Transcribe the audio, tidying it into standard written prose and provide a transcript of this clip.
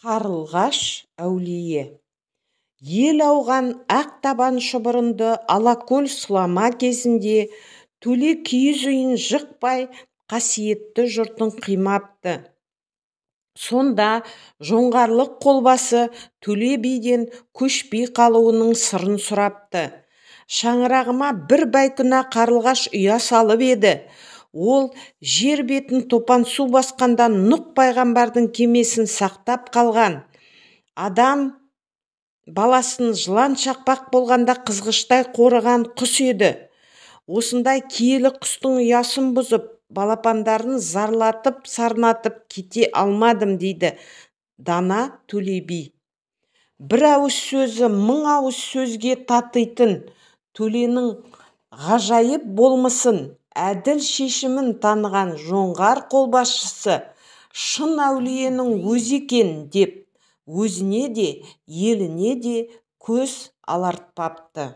Қарлығаш әулие. Ел ауған ақ табан шұбырынды алакөл сұлама кезінде төле киіз үйін жықпай қасиетті жұртын қимапты. Сонда жоңғарлық қолбасы Төле биден көшпей қалуының сырын сұрапты. Шаңырағыма бір бәйкүнә қарлығаш ұя салып еді. Ол жер бетін топан су басқанда Нұх пайғамбардың кемесін сақтап қалған. Адам баласын жылан шақпақ болғанда қызғыштай қорыған құс еді. Осындай киелі құстың ұясын бұзып, балапандарын зарлатып, сарнатып кете алмадым дейді дана Төле би. Бір ауыз сөзі мың ауыз сөзге татитын Төленің ғажайып болмысын, әділ шешімін таныған жоңғар қолбасшысы шын әулиенің өзі екен деп өзіне де еліне де көз алартпапты.